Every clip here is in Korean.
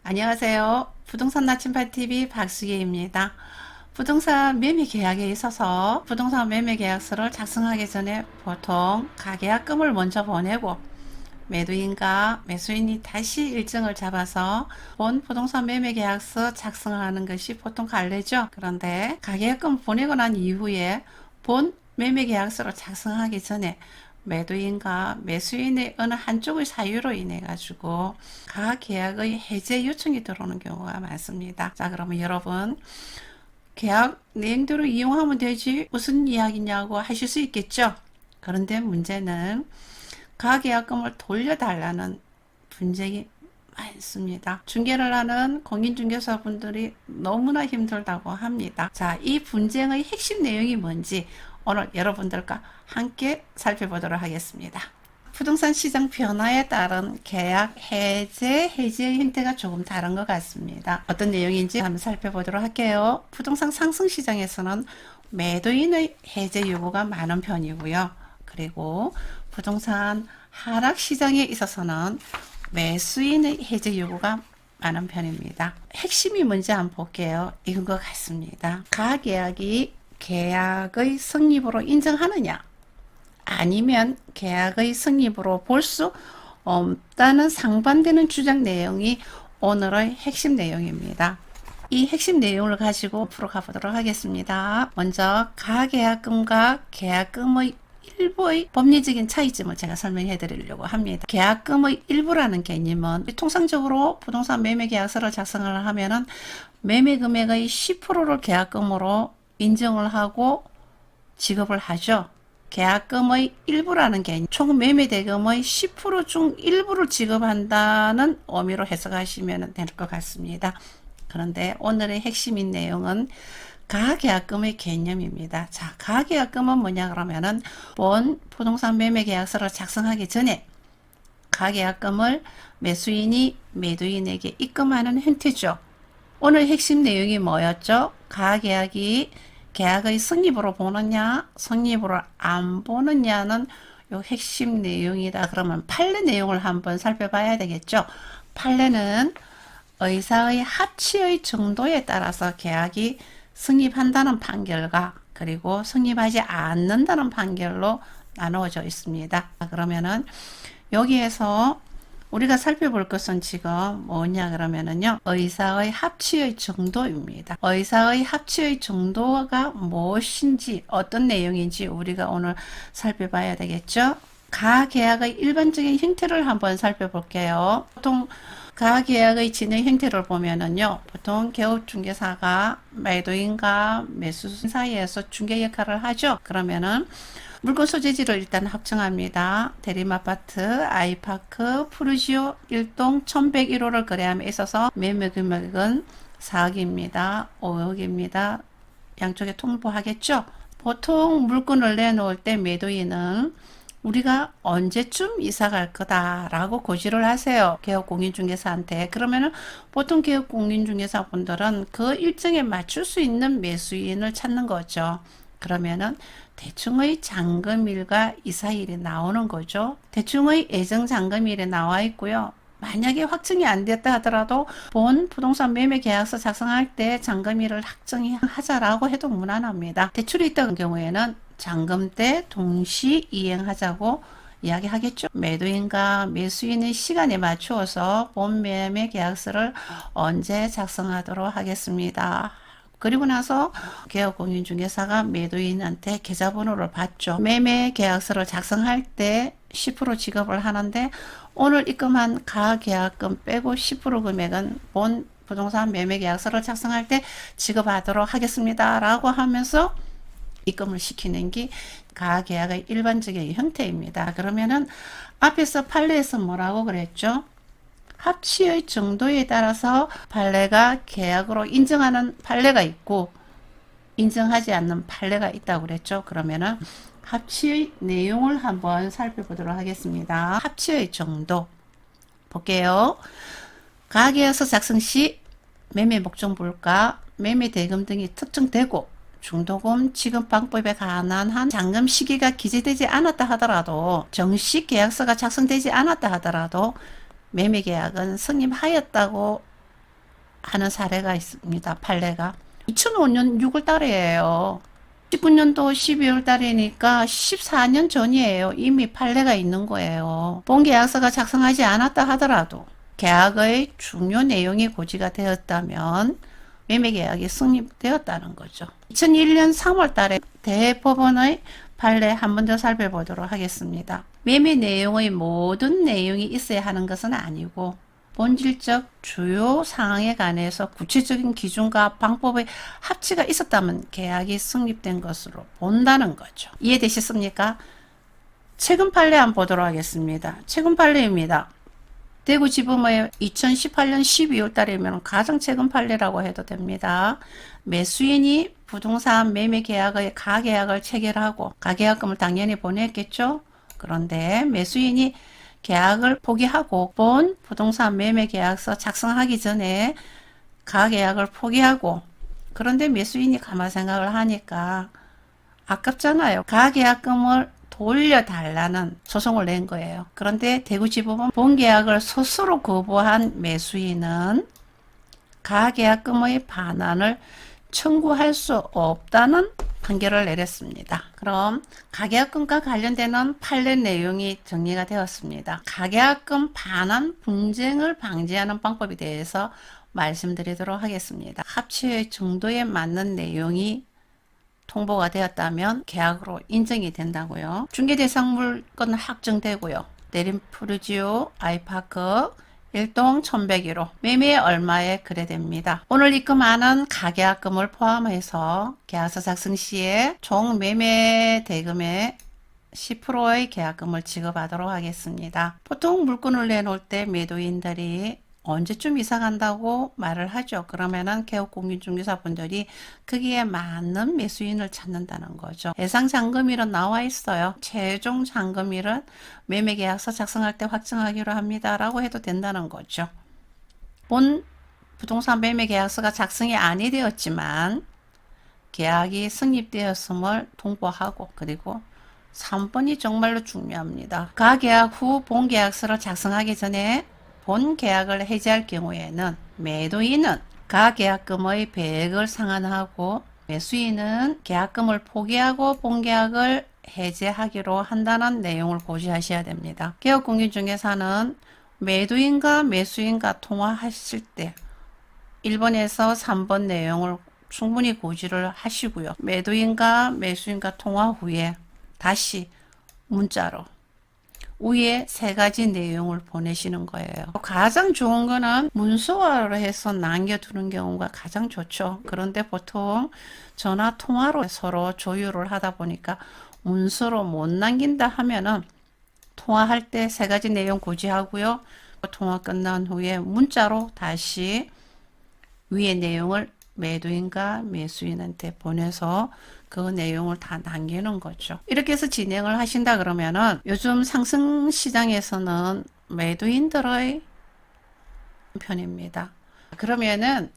안녕하세요. 부동산 나침반TV 박수기입니다. 부동산 매매 계약에 있어서 부동산 매매 계약서를 작성하기 전에 보통 가계약금을 먼저 보내고 매도인과 매수인이 다시 일정을 잡아서 본 부동산 매매 계약서 작성을 하는 것이 보통 관례죠. 그런데 가계약금 보내고 난 이후에 본 매매 계약서를 작성하기 전에 매도인과 매수인의 어느 한쪽의 사유로 인해 가지고 가계약의 해제 요청이 들어오는 경우가 많습니다. 자, 그러면 여러분 계약 내용대로 이용하면 되지 무슨 이야기냐고 하실 수 있겠죠. 그런데 문제는 가계약금을 돌려달라는 분쟁이 많습니다. 중개를 하는 공인중개사분들이 너무나 힘들다고 합니다. 자, 이 분쟁의 핵심 내용이 뭔지 오늘 여러분들과 함께 살펴보도록 하겠습니다. 부동산 시장 변화에 따른 계약 해제의 형태가 조금 다른 것 같습니다. 어떤 내용인지 한번 살펴보도록 할게요. 부동산 상승 시장에서는 매도인의 해제 요구가 많은 편이고요. 그리고 부동산 하락 시장에 있어서는 매수인의 해제 요구가 많은 편입니다. 핵심이 뭔지 한번 볼게요. 이건 것 같습니다. 가계약이 계약의 성립으로 인정하느냐 아니면 계약의 성립으로 볼 수 없다는 상반되는 주장 내용이 오늘의 핵심 내용입니다. 이 핵심 내용을 가지고 풀어가 보도록 하겠습니다. 먼저 가계약금과 계약금의 일부의 법리적인 차이점을 제가 설명해 드리려고 합니다. 계약금의 일부라는 개념은 통상적으로 부동산 매매 계약서를 작성을 하면은 매매 금액의 10%를 계약금으로 인정을 하고 지급을 하죠. 계약금의 일부라는 개념, 총 매매 대금의 10%중 일부를 지급한다는 의미로 해석하시면 될 것 같습니다. 그런데 오늘의 핵심인 내용은 가계약금의 개념입니다. 자, 가계약금은 뭐냐 그러면은 본 부동산 매매 계약서를 작성하기 전에 가계약금을 매수인이 매도인에게 입금하는 형태죠. 오늘 핵심 내용이 뭐였죠? 가계약이 계약의 성립으로 보느냐, 성립으로 안 보느냐는 요 핵심 내용이다. 그러면 판례 내용을 한번 살펴봐야 되겠죠. 판례는 의사의 합치의 정도에 따라서 계약이 성립한다는 판결과 그리고 성립하지 않는다는 판결로 나누어져 있습니다. 그러면은 여기에서 우리가 살펴볼 것은 지금 뭐냐 그러면은요, 의사의 합치의 정도입니다. 의사의 합치의 정도가 무엇인지 어떤 내용인지 우리가 오늘 살펴봐야 되겠죠. 가계약의 일반적인 형태를 한번 살펴볼게요. 보통 가계약의 진행 형태를 보면은요, 보통 개업중개사가 매도인과 매수인 사이에서 중개 역할을 하죠. 그러면은 물건 소재지를 일단 확정합니다. 대림아파트, 아이파크, 푸르지오 1동 1101호를 거래함에 있어서 매매 금액은 4억입니다. 5억입니다. 양쪽에 통보하겠죠. 보통 물건을 내놓을 때 매도인은 우리가 언제쯤 이사 갈 거다라고 고지를 하세요. 개업공인중개사한테. 그러면은 보통 개업공인중개사 분들은 그 일정에 맞출 수 있는 매수인을 찾는 거죠. 그러면은 대충의 잔금일과 이사일이 나오는 거죠. 대충의 예정 잔금일이 나와 있고요. 만약에 확정이 안 됐다 하더라도 본 부동산 매매 계약서 작성할 때 잔금일을 확정하자라고 해도 무난합니다. 대출이 있다는 경우에는 잔금 때 동시 이행하자고 이야기하겠죠. 매도인과 매수인의 시간에 맞추어서 본 매매 계약서를 언제 작성하도록 하겠습니다. 그리고 나서 개업공인중개사가 매도인한테 계좌번호를 받죠. 매매 계약서를 작성할 때 10% 지급을 하는데 오늘 입금한 가계약금 빼고 10% 금액은 본 부동산 매매 계약서를 작성할 때 지급하도록 하겠습니다 라고 하면서 입금을 시키는 게 가계약의 일반적인 형태입니다. 그러면은 앞에서 판례에서 뭐라고 그랬죠? 합치의 정도에 따라서 판례가 계약으로 인정하는 판례가 있고 인정하지 않는 판례가 있다고 그랬죠. 그러면은 합치의 내용을 한번 살펴보도록 하겠습니다. 합치의 정도 볼게요. 가계약서 작성 시 매매 목적 물가, 매매 대금 등이 특정되고 중도금 지급 방법에 관한 한 잔금 시기가 기재되지 않았다 하더라도 정식 계약서가 작성되지 않았다 하더라도 매매 계약은 성립하였다고 하는 사례가 있습니다. 판례가. 2005년 6월 달이에요. 19년도 12월 달이니까 14년 전이에요. 이미 판례가 있는 거예요. 본계약서가 작성하지 않았다 하더라도 계약의 중요 내용이 고지가 되었다면 매매계약이 성립되었다는 거죠. 2001년 3월 달에 대법원의 판례 한 번 더 살펴보도록 하겠습니다. 매매 내용의 모든 내용이 있어야 하는 것은 아니고 본질적 주요 사항에 관해서 구체적인 기준과 방법의 합치가 있었다면 계약이 성립된 것으로 본다는 거죠. 이해되셨습니까? 최근 판례 한번 보도록 하겠습니다. 최근 판례입니다. 대구지법의 2018년 12월 달이면 가장 최근 판례라고 해도 됩니다. 매수인이 부동산 매매 계약의 가계약을 체결하고 가계약금을 당연히 보냈겠죠. 그런데 매수인이 계약을 포기하고 본 부동산 매매 계약서 작성하기 전에 가계약을 포기하고, 그런데 매수인이 가만 생각을 하니까 아깝잖아요. 가계약금을 돌려달라는 소송을 낸 거예요. 그런데 대구지법은 본계약을 스스로 거부한 매수인은 가계약금의 반환을 청구할 수 없다는 판결을 내렸습니다. 그럼 가계약금과 관련되는 판례 내용이 정리가 되었습니다. 가계약금 반환 분쟁을 방지하는 방법에 대해서 말씀드리도록 하겠습니다. 합치의 정도에 맞는 내용이 통보가 되었다면 계약으로 인정이 된다고요. 중개대상 물건 확정되고요. 내림푸르지오 아이파크 1동 1101호 매매 얼마에 거래됩니다. 오늘 입금하는 가계약금을 포함해서 계약서 작성 시에 총 매매 대금의 10%의 계약금을 지급하도록 하겠습니다. 보통 물건을 내놓을 때 매도인들이 언제쯤 이사 간다고 말을 하죠. 그러면은 개업공인중개사분들이 거기에 맞는 매수인을 찾는다는 거죠. 예상 잔금일은 나와 있어요. 최종 잔금일은 매매계약서 작성할 때 확정하기로 합니다 라고 해도 된다는 거죠. 본 부동산 매매계약서가 작성이 아니 되었지만 계약이 성립되었음을 통보하고, 그리고 3번이 정말로 중요합니다. 가계약 후 본계약서를 작성하기 전에 본 계약을 해지할 경우에는 매도인은 가계약금의 배액을 상환하고 매수인은 계약금을 포기하고 본계약을 해지하기로 한다는 내용을 고지하셔야 됩니다. 개업공인중개사는 매도인과 매수인과 통화하실 때 1번에서 3번 내용을 충분히 고지를 하시고요. 매도인과 매수인과 통화 후에 다시 문자로 위에 세 가지 내용을 보내시는 거예요. 가장 좋은 거는 문서화로 해서 남겨두는 경우가 가장 좋죠. 그런데 보통 전화 통화로 서로 조율을 하다 보니까 문서로 못 남긴다 하면은 통화할 때 세 가지 내용 고지하고요. 통화 끝난 후에 문자로 다시 위에 내용을 매도인과 매수인한테 보내서 그 내용을 다 남기는 거죠. 이렇게 해서 진행을 하신다 그러면은 요즘 상승시장에서는 매도인들의 편입니다. 그러면은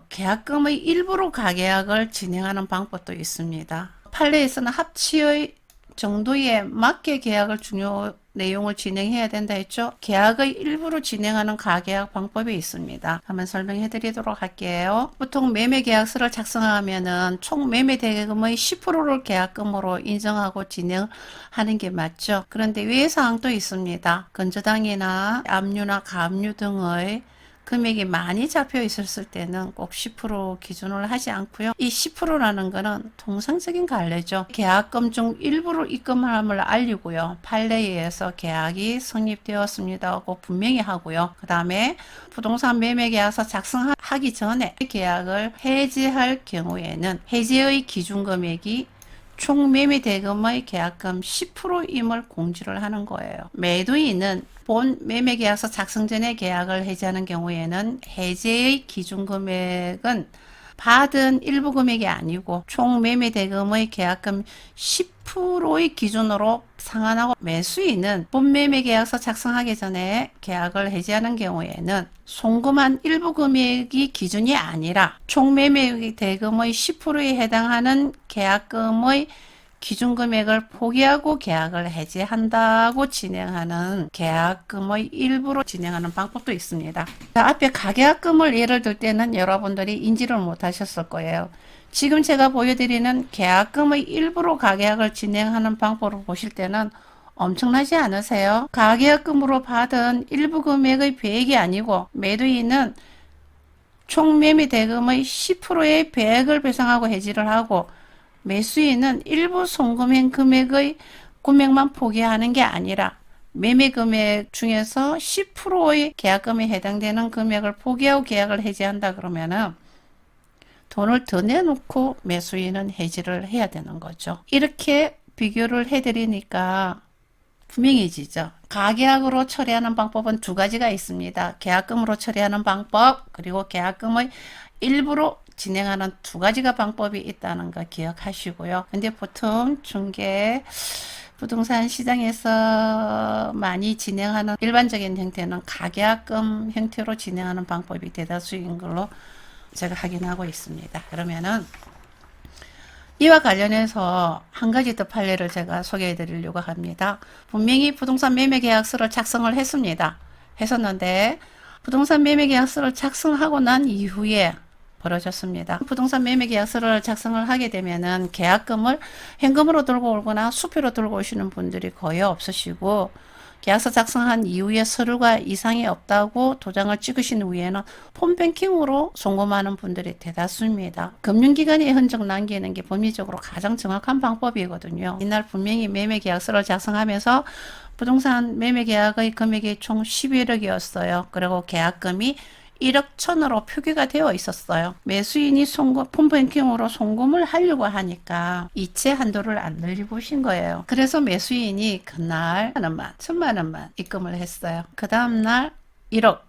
계약금의 일부로 가계약을 진행하는 방법도 있습니다. 판례에서는 합치의 정도에 맞게 계약을 중요 내용을 진행해야 된다 했죠. 계약의 일부로 진행하는 가계약 방법이 있습니다. 한번 설명해 드리도록 할게요. 보통 매매계약서를 작성하면은 총 매매대금의 10%를 계약금으로 인정하고 진행하는 게 맞죠. 그런데 외사항도 있습니다. 건저당이나 압류나 가압류 등의 금액이 많이 잡혀 있었을 때는 꼭 10% 기준을 하지 않고요. 이 10%라는 거는 통상적인 관례죠. 계약금 중 일부를 입금함을 알리고요. 판례에 의해서 계약이 성립되었습니다고 분명히 하고요. 그 다음에 부동산 매매계약서 작성하기 전에 계약을 해지할 경우에는 해지의 기준금액이 총 매매대금의 계약금 10%임을 공지를 하는 거예요. 매도인은 본 매매계약서 작성 전에 계약을 해지하는 경우에는 해지의 기준금액은 받은 일부 금액이 아니고 총 매매대금의 계약금 10%의 기준으로 상환하고, 매수인은 본 매매계약서 작성하기 전에 계약을 해지하는 경우에는 송금한 일부 금액이 기준이 아니라 총 매매대금의 10%에 해당하는 계약금의 기준 금액을 포기하고 계약을 해지한다고 진행하는 계약금의 일부로 진행하는 방법도 있습니다. 앞에 가계약금을 예를 들 때는 여러분들이 인지를 못하셨을 거예요. 지금 제가 보여드리는 계약금의 일부로 가계약을 진행하는 방법을 보실 때는 엄청나지 않으세요? 가계약금으로 받은 일부 금액의 배액이 아니고 매도인은 총 매매 대금의 10%의 배액을 배상하고 해지를 하고 매수인은 일부 송금행 금액의 금액만 포기하는 게 아니라 매매 금액 중에서 10%의 계약금에 해당되는 금액을 포기하고 계약을 해지한다 그러면은 돈을 더 내놓고 매수인은 해지를 해야 되는 거죠. 이렇게 비교를 해드리니까 분명해지죠. 가계약으로 처리하는 방법은 두 가지가 있습니다. 계약금으로 처리하는 방법 그리고 계약금의 일부로 진행하는 두 가지가 방법이 있다는 거 기억하시고요. 근데 보통 중개 부동산 시장에서 많이 진행하는 일반적인 형태는 가계약금 형태로 진행하는 방법이 대다수인 걸로 제가 확인하고 있습니다. 그러면은 이와 관련해서 한 가지 더 판례를 제가 소개해 드리려고 합니다. 분명히 부동산 매매 계약서를 작성을 했었는데 부동산 매매 계약서를 작성하고 난 이후에 벌어졌습니다. 부동산 매매 계약서를 작성을 하게 되면은 계약금을 현금으로 들고 오거나 수표로 들고 오시는 분들이 거의 없으시고 계약서 작성한 이후에 서류가 이상이 없다고 도장을 찍으신 후에는 폰뱅킹으로 송금하는 분들이 대다수입니다. 금융기관에 흔적 남기는 게 법리적으로 가장 정확한 방법이거든요. 이날 분명히 매매계약서를 작성하면서 부동산 매매계약의 금액이 총 11억이었어요. 그리고 계약금이 1억 1천으로 표기가 되어 있었어요. 매수인이 폰뱅킹으로 송금을 하려고 하니까 이체 한도를 안 늘려보신 거예요. 그래서 매수인이 그날 1천만 원만 입금을 했어요. 그 다음날 1억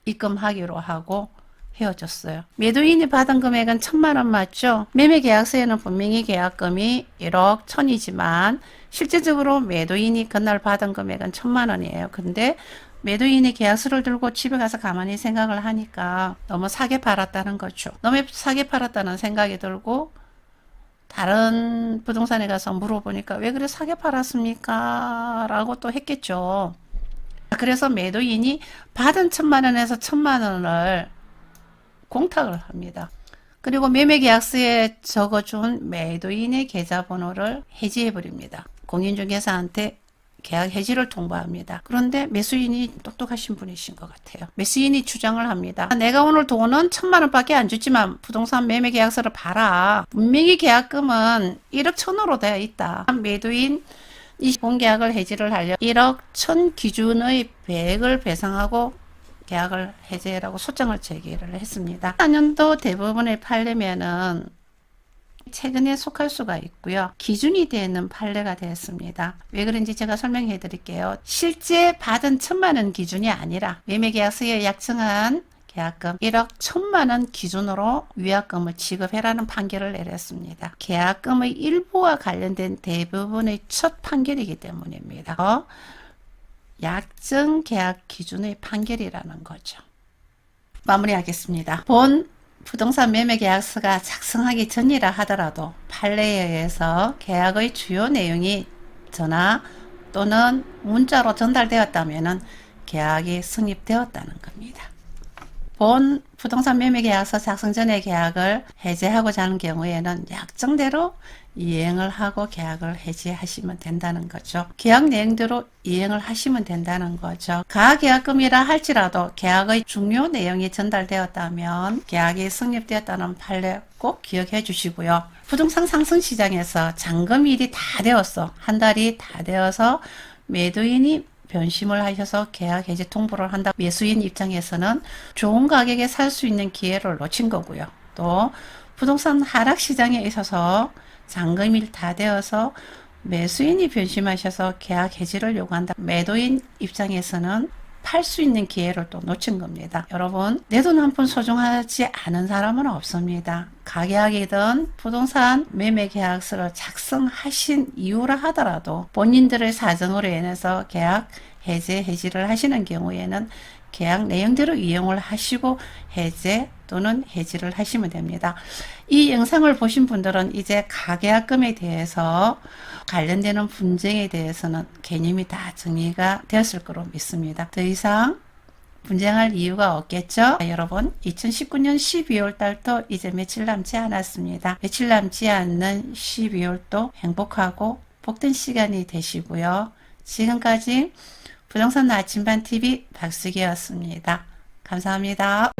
입금하기로 하고 헤어졌어요. 매도인이 받은 금액은 1천만 원 맞죠? 매매계약서에는 분명히 계약금이 1억 1천이지만 실제적으로 매도인이 그날 받은 금액은 1천만 원이에요. 근데 매도인이 계약서를 들고 집에 가서 가만히 생각을 하니까 너무 싸게 팔았다는 거죠. 너무 싸게 팔았다는 생각이 들고 다른 부동산에 가서 물어보니까 왜 그래 싸게 팔았습니까? 라고 또 했겠죠. 그래서 매도인이 받은 1천만 원에서 1천만 원을 공탁을 합니다. 그리고 매매계약서에 적어준 매도인의 계좌번호를 해지해버립니다. 공인중개사한테 계약 해지를 통보합니다. 그런데 매수인이 똑똑하신 분이신 것 같아요. 매수인이 주장을 합니다. 내가 오늘 돈은 1천만 원밖에 안 줬지만 부동산 매매 계약서를 봐라. 분명히 계약금은 1억 1천으로 되어 있다. 매도인 이 본계약을 해지를 하려 1억 1천 기준의 배액을 배상하고 계약을 해제라고 소장을 제기를 했습니다. 4년도 대부분의 판례면은 최근에 속할 수가 있고요. 기준이 되는 판례가 되었습니다. 왜 그런지 제가 설명해 드릴게요. 실제 받은 1천만 원 기준이 아니라 매매계약서에 약정한 계약금 1억 1천만 원 기준으로 위약금을 지급해라는 판결을 내렸습니다. 계약금의 일부와 관련된 대부분의 첫 판결이기 때문입니다. 약정 계약 기준의 판결이라는 거죠. 마무리하겠습니다. 본 부동산 매매 계약서가 작성하기 전이라 하더라도 판례에 의해서 계약의 주요 내용이 전화 또는 문자로 전달되었다면 계약이 성립되었다는 겁니다. 본 부동산 매매 계약서 작성 전에 계약을 해제하고자 하는 경우에는 약정대로 이행을 하고 계약을 해지하시면 된다는 거죠. 계약 내용대로 이행을 하시면 된다는 거죠. 가계약금이라 할지라도 계약의 중요 내용이 전달되었다면 계약이 성립되었다는 판례 꼭 기억해 주시고요. 부동산 상승시장에서 잔금일이 다 되었어. 한 달이 다 되어서 매도인이 변심을 하셔서 계약 해지 통보를 한다. 매수인 입장에서는 좋은 가격에 살 수 있는 기회를 놓친 거고요. 또 부동산 하락 시장에 있어서 잔금일 다 되어서 매수인이 변심하셔서 계약 해지를 요구한다. 매도인 입장에서는 팔 수 있는 기회를 또 놓친 겁니다. 여러분, 내 돈 한 푼 소중하지 않은 사람은 없습니다. 가계약이든 부동산 매매 계약서를 작성하신 이유라 하더라도 본인들의 사정으로 인해서 계약 해지를 하시는 경우에는 계약 내용대로 이용을 하시고 해제 또는 해지를 하시면 됩니다. 이 영상을 보신 분들은 이제 가계약금에 대해서 관련되는 분쟁에 대해서는 개념이 다 정리가 되었을 거로 믿습니다. 더 이상 분쟁할 이유가 없겠죠? 여러분 2019년 12월 달도 이제 며칠 남지 않았습니다. 며칠 남지 않는 12월도 행복하고 복된 시간이 되시고요. 지금까지 부동산 나침반TV 박수기였습니다. 감사합니다.